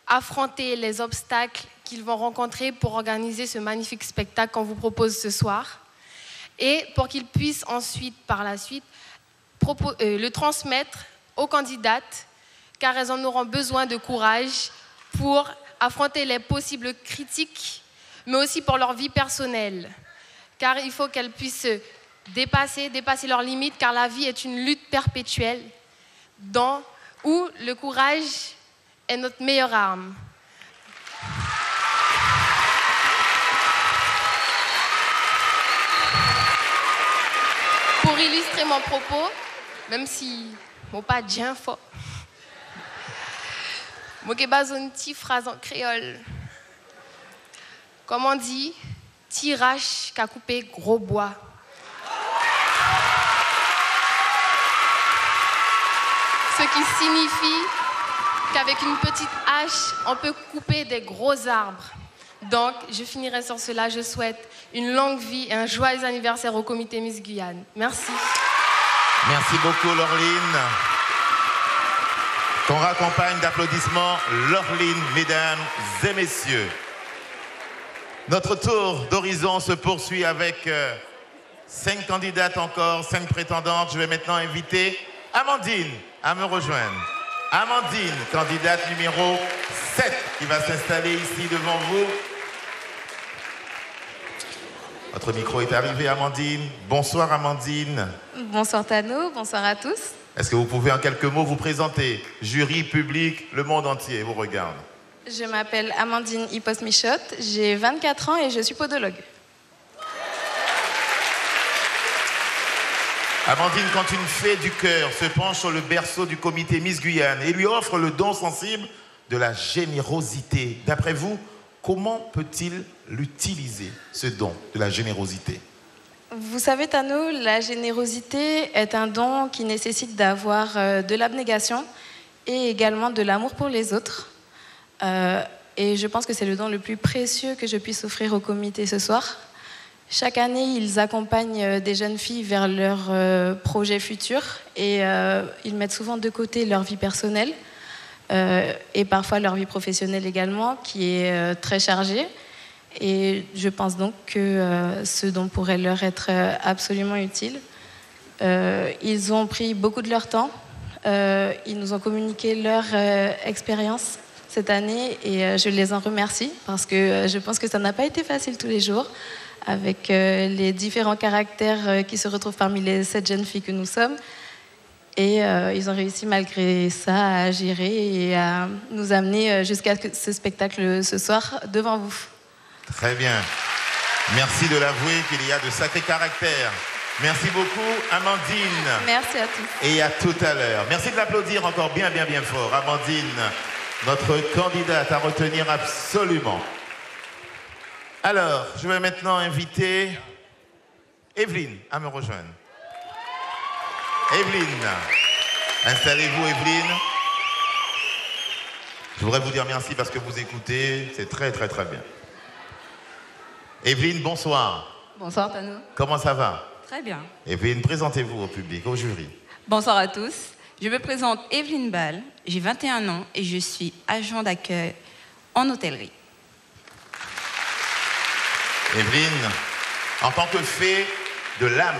affronter les obstacles qu'ils vont rencontrer pour organiser ce magnifique spectacle qu'on vous propose ce soir et pour qu'ils puissent ensuite, par la suite, le transmettre aux candidates car elles en auront besoin de courage pour affronter les possibles critiques mais aussi pour leur vie personnelle car il faut qu'elles puissent dépasser leurs limites car la vie est une lutte perpétuelle où le courage est notre meilleure arme. Pour illustrer mon propos, même si mon pas bien fort, je vais baser une petite phrase en créole. Comme on dit, tirage qu'a coupé gros bois. Ce qui signifie qu'avec une petite hache, on peut couper des gros arbres. Donc, je finirai sur cela. Je souhaite une longue vie et un joyeux anniversaire au comité Miss Guyane. Merci. Merci beaucoup, Laureline. Qu'on raccompagne d'applaudissements Laureline, mesdames et messieurs. Notre tour d'horizon se poursuit avec 5 candidates encore, 5 prétendantes. Je vais maintenant inviter Amandine à me rejoindre. Amandine, candidate numéro 7, qui va s'installer ici devant vous. Votre micro est arrivé, Amandine. Bonsoir, Amandine. Bonsoir Tano, bonsoir à tous. Est-ce que vous pouvez en quelques mots vous présenter? Jury, public, le monde entier vous regarde. Je m'appelle Amandine Hippos-Michotte, j'ai 24 ans et je suis podologue. Amandine, quand une fée du cœur se penche sur le berceau du comité Miss Guyane et lui offre le don sensible de la générosité, d'après vous, comment peut-il l'utiliser, ce don de la générosité? Vous savez, Tano, la générosité est un don qui nécessite d'avoir de l'abnégation et également de l'amour pour les autres. Et je pense que c'est le don le plus précieux que je puisse offrir au comité ce soir. Chaque année, ils accompagnent des jeunes filles vers leurs projets futurs et ils mettent souvent de côté leur vie personnelle et parfois leur vie professionnelle également, qui est très chargée. Et je pense donc que ce don pourrait leur être absolument utile. Ils ont pris beaucoup de leur temps. Ils nous ont communiqué leur expérience cette année et je les en remercie parce que je pense que ça n'a pas été facile tous les jours avec les différents caractères qui se retrouvent parmi les 7 jeunes filles que nous sommes. Et ils ont réussi malgré ça à gérer et à nous amener jusqu'à ce spectacle ce soir devant vous. Très bien. Merci de l'avouer qu'il y a de sacrés caractères. Merci beaucoup, Amandine. Merci à tous. Et à tout à l'heure. Merci de l'applaudir encore bien fort. Amandine, notre candidate à retenir absolument. Alors, je vais maintenant inviter Evelyne à me rejoindre. Evelyne, installez-vous, Evelyne. Je voudrais vous dire merci parce que vous écoutez, c'est très bien. Evelyne, bonsoir. Bonsoir Tano. Comment ça va? Très bien. Evelyne, présentez-vous au public, au jury. Bonsoir à tous. Je me présente Evelyne Ball, j'ai 21 ans et je suis agent d'accueil en hôtellerie. Evelyne, en tant que fée de l'âme,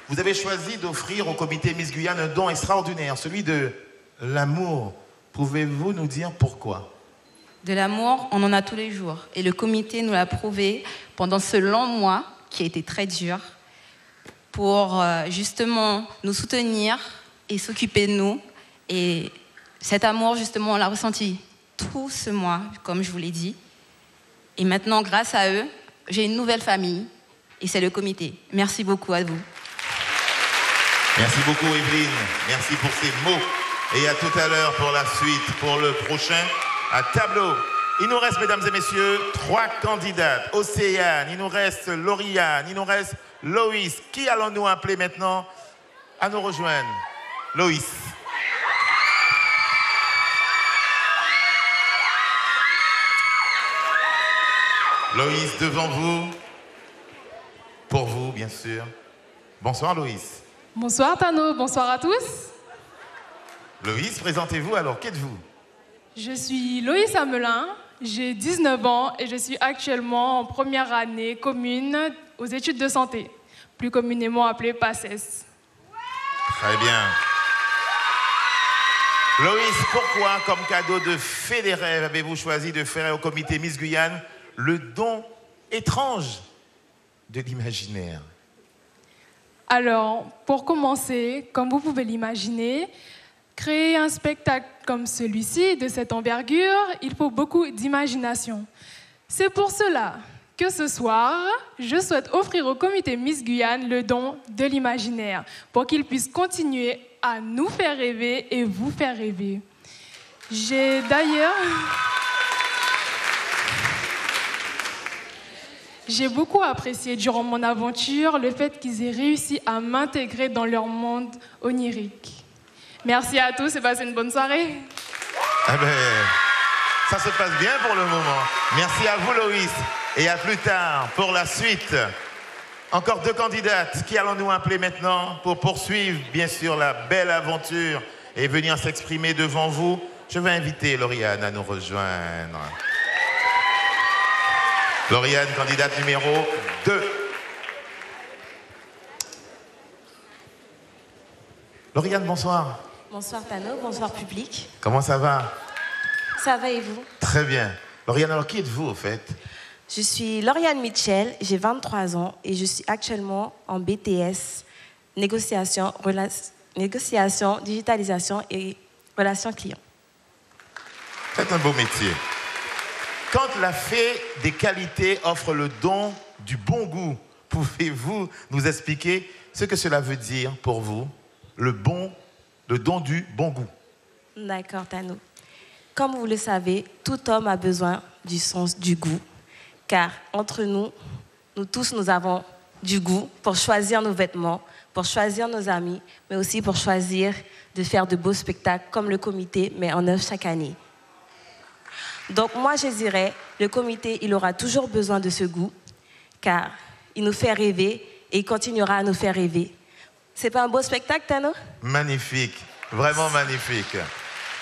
vous avez choisi d'offrir au comité Miss Guyane un don extraordinaire, celui de l'amour. Pouvez-vous nous dire pourquoi? De l'amour, on en a tous les jours. Et le comité nous l'a prouvé pendant ce long mois qui a été très dur pour justement nous soutenir et s'occuper de nous. Et cet amour, justement, on l'a ressenti tout ce mois, comme je vous l'ai dit. Et maintenant, grâce à eux, j'ai une nouvelle famille et c'est le comité. Merci beaucoup à vous. Merci beaucoup, Evelyne. Merci pour ces mots. Et à tout à l'heure pour la suite, pour le prochain à tableau. Il nous reste, mesdames et messieurs, 3 candidates. Océane, il nous reste Lauriane, il nous reste Loïs. Qui allons-nous appeler maintenant à nous rejoindre? Loïs. Loïs, devant vous. Pour vous, bien sûr. Bonsoir, Loïs. Bonsoir Tano, bonsoir à tous. Loïs, présentez-vous alors, qui êtes-vous? Je suis Loïs Amelin, j'ai 19 ans et je suis actuellement en première année commune aux études de santé, plus communément appelée PACES. Très bien. Loïs, pourquoi, comme cadeau de fée des rêves, avez-vous choisi de faire au comité Miss Guyane le don étrange de l'imaginaire? Alors, pour commencer, comme vous pouvez l'imaginer, créer un spectacle comme celui-ci, de cette envergure, il faut beaucoup d'imagination. C'est pour cela que ce soir, je souhaite offrir au comité Miss Guyane le don de l'imaginaire, pour qu'il puisse continuer à nous faire rêver et vous faire rêver. J'ai d'ailleurs... J'ai beaucoup apprécié durant mon aventure le fait qu'ils aient réussi à m'intégrer dans leur monde onirique. Merci à tous et passez une bonne soirée. Eh ben, ça se passe bien pour le moment. Merci à vous, Loïs. Et à plus tard pour la suite. Encore 2 candidates. Qui allons-nous appeler maintenant pour poursuivre, bien sûr, la belle aventure et venir s'exprimer devant vous? Je vais inviter Lauriane à nous rejoindre. Lauriane, candidate numéro 2. Lauriane, bonsoir. Bonsoir Tano, bonsoir public. Comment ça va? Ça va et vous? Très bien. Lauriane, alors qui êtes-vous au fait? Je suis Lauriane Mitchell, j'ai 23 ans et je suis actuellement en BTS, négociation, digitalisation et relations clients. C'est un beau métier. Quand la fée des qualités offre le don du bon goût, pouvez-vous nous expliquer ce que cela veut dire pour vous, le don du bon goût? D'accord, Tano. Comme vous le savez, tout homme a besoin du sens du goût, car entre nous, nous tous, nous avons du goût pour choisir nos vêtements, pour choisir nos amis, mais aussi pour choisir de faire de beaux spectacles comme le comité met en œuvre chaque année. Donc moi, je dirais, le comité, il aura toujours besoin de ce goût, car il nous fait rêver et il continuera à nous faire rêver. C'est pas un beau spectacle, Tano? Magnifique, vraiment magnifique.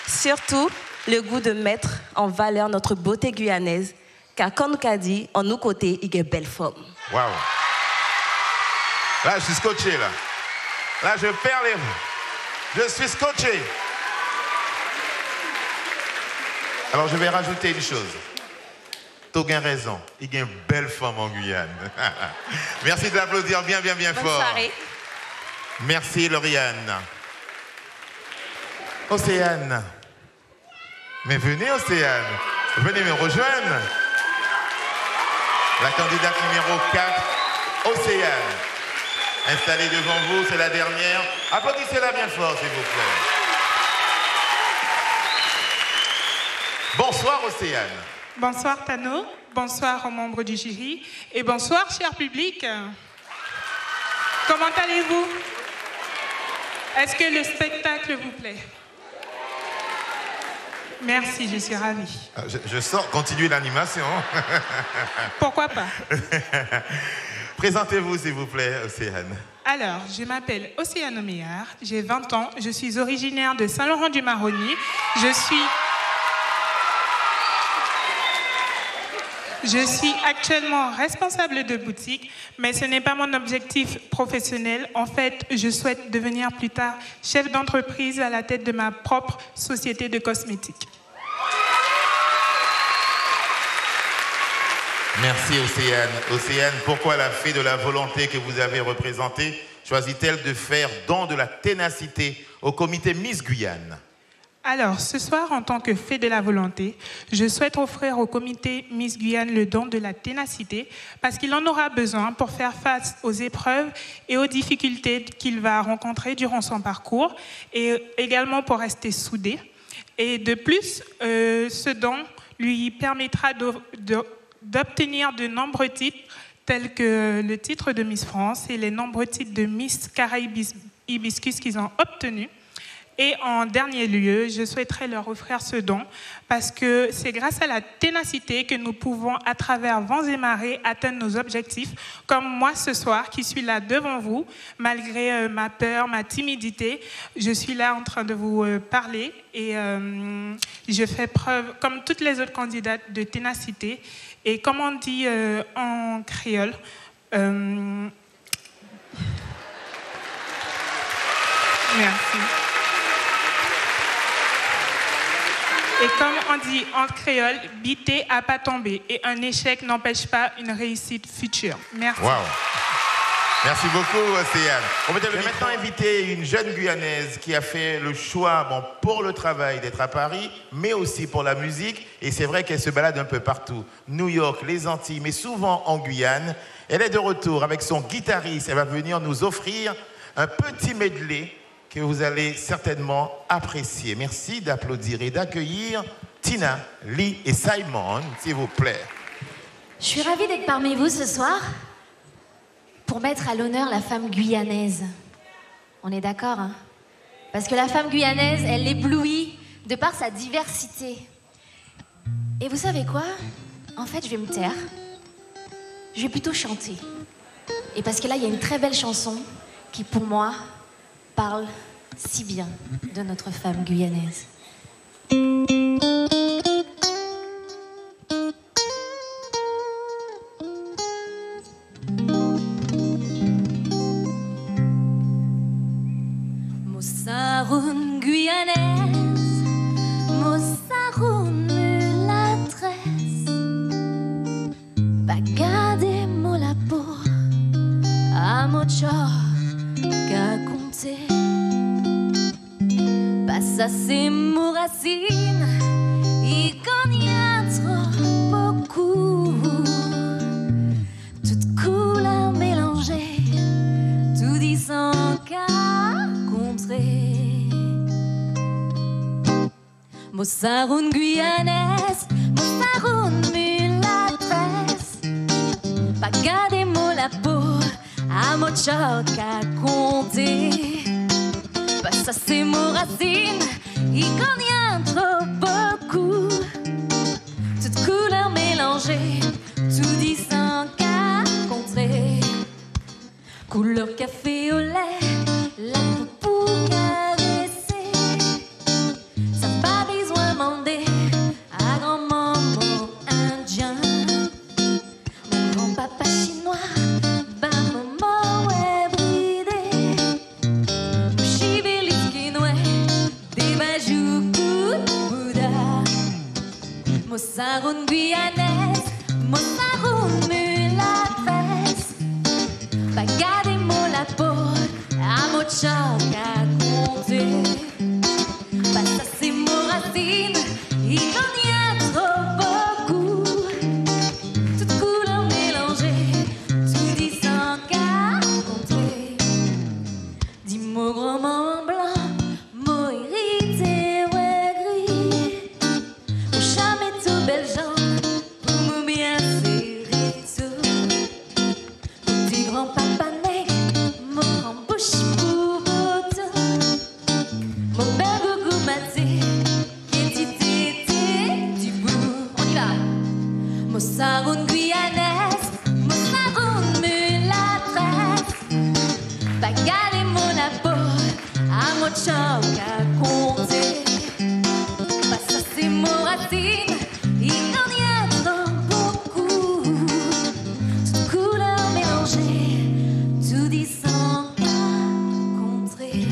Surtout le goût de mettre en valeur notre beauté guyanaise, car comme nous qu'a dit, en nous côtés, il y a une belle femme. Waouh. Là, je suis scotché, là. Là, je perds les mots. Je suis scotché. Alors, je vais rajouter une chose. Tu as bien raison. Il y a une belle femme en Guyane. Merci de l'applaudir bien, bien, bien Bonne fort. soirée. Merci, Lauriane. Océane. Mais venez, Océane. Venez me rejoindre. La candidate numéro 4, Océane. Installée devant vous, c'est la dernière. Applaudissez-la bien fort, s'il vous plaît. Bonsoir, Océane. Bonsoir Tano, bonsoir aux membres du jury et bonsoir cher public. Comment allez-vous? Est-ce que le spectacle vous plaît? Merci, je suis ravie. Je sors, continuez l'animation. Pourquoi pas? Présentez-vous, s'il vous plaît, Océane. Alors, je m'appelle Océane Omeillard, j'ai 20 ans, je suis originaire de Saint-Laurent-du-Maroni. Je suis actuellement responsable de boutique, mais ce n'est pas mon objectif professionnel. En fait, je souhaite devenir plus tard chef d'entreprise à la tête de ma propre société de cosmétiques. Merci, Océane. Océane, pourquoi la fée de la volonté que vous avez représentée choisit-elle de faire don de la ténacité au comité Miss Guyane? Alors, ce soir, en tant que fée de la volonté, je souhaite offrir au comité Miss Guyane le don de la ténacité parce qu'il en aura besoin pour faire face aux épreuves et aux difficultés qu'il va rencontrer durant son parcours et également pour rester soudé. Et de plus, ce don lui permettra d'obtenir de nombreux titres tels que le titre de Miss France et les nombreux titres de Miss Caraïbes Hibiscus qu'ils ont obtenus. Et en dernier lieu, je souhaiterais leur offrir ce don parce que c'est grâce à la ténacité que nous pouvons, à travers vents et marées, atteindre nos objectifs. Comme moi ce soir, qui suis là devant vous, malgré ma peur, ma timidité, je suis là en train de vous parler et je fais preuve, comme toutes les autres candidates, de ténacité. Et comme on dit en créole, merci. Et comme on dit en créole, biter à pas tomber. Et un échec n'empêche pas une réussite future. Merci. Wow. Merci beaucoup, Océane. On va maintenant inviter une jeune Guyanaise qui a fait le choix, pour le travail, d'être à Paris, mais aussi pour la musique. Et c'est vrai qu'elle se balade un peu partout. New York, les Antilles, mais souvent en Guyane. Elle est de retour avec son guitariste. Elle va venir nous offrir un petit medley que vous allez certainement apprécier. Merci d'applaudir et d'accueillir Tina, Lee et Simon, s'il vous plaît. Je suis ravie d'être parmi vous ce soir pour mettre à l'honneur la femme guyanaise. On est d'accord, hein? Parce que la femme guyanaise, elle éblouit de par sa diversité. Et vous savez quoi? En fait, je vais me taire. Je vais plutôt chanter. Et parce que là, il y a une très belle chanson qui, pour moi, parle si bien de notre femme guyanaise. Moussaroun guyanaise, Moussaroun mulatresse, bagade mola peau, à mocho qu'à compter. Passa ses mots racines, il connaît trop beaucoup. Toutes couleurs mélangées, tout dit sans qu'à contrer. Moussaroun guyanaise, Moussaroun mulatresse, bagade mola peau, à mocho qu'à compter. Passa ses mots racines, il connaît trop beaucoup. Toutes couleurs mélangées, tout dit sans qu'à contrer. Couleur café au lait, la peau pour caresser. Ça pas besoin demander, Mosaroun guyanaise, Mosaroun mulatresse. Bagade mo la peau, à mon chat qu'à compter. Passer mon racine, il en y a trop beaucoup. Toutes couleurs mélangées, tout dit sans qu'à compter. Dis-moi grand blanc, mot irrité, ouais gris. Mon cham est tout belle jambe, pour me bien serrer tout. Petit grand papa nègre, mon grand bouche pour bout. Mon bel gougou m'a dit, qu'il t'était du bout. On y va. Mosaroun guyanaise, Mosaroun mulatresse. Bagade mon apport, à mon chant qu'à compter. Pas ça c'est mon racine, il en y a trop beaucoup. Toutes couleurs mélangées, tout dit sans qu'à contrer.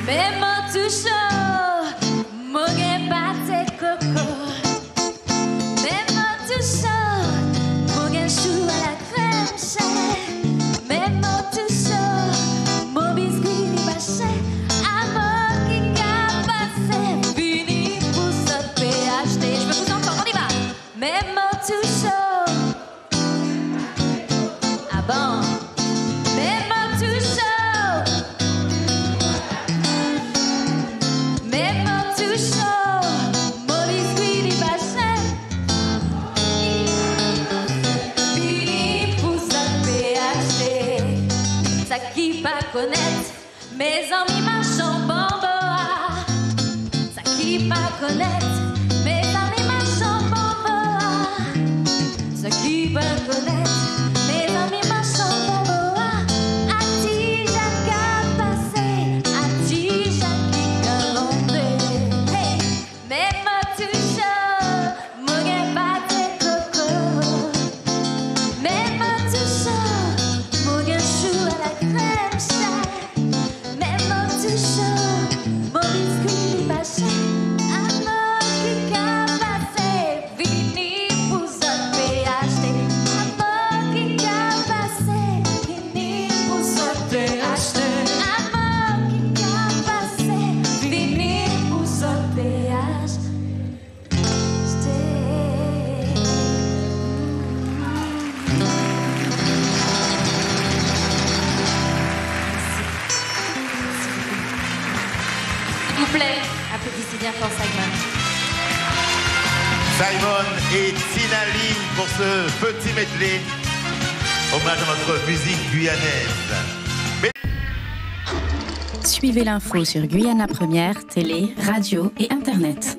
Même en touchant, mon gain battait coco. Même en touchant, mon gain chou à la crème chère. Même en touchant, mon biscuit bâché. Avant qu'il capasse, fini pour se PhD. Je veux vous entendre, on y va. Même en touchant, ah bon. Même en touchant, même en touchant, mon biscuit du bassin. Fini pour sa PhD. Ça qui pas connaître mes amis marchands bamboa. Ça qui pas connaître mes amis marchands bamboa. Ça qui pas connaître mes amis marchands bamboa. A-t-il jamais passé? A-t-il jamais calendré? Hey, même en touchant, mon gain battait coco. Même en touchant, mon gain chou à la crème chère. Même en touchant, mon biscuit bâché. Avant qu'il capasse, fini pour sa PhD. Avant qu'il capasse, fini pour sa PhD. Avant qu'il capasse, fini pour sa PhD. S'il vous plaît, applaudissez bien pour Simon. Simon et Tinali pour ce petit medley. Hommage à notre musique guyanaise. Suivez l'info sur Guyana Première, télé, radio et internet.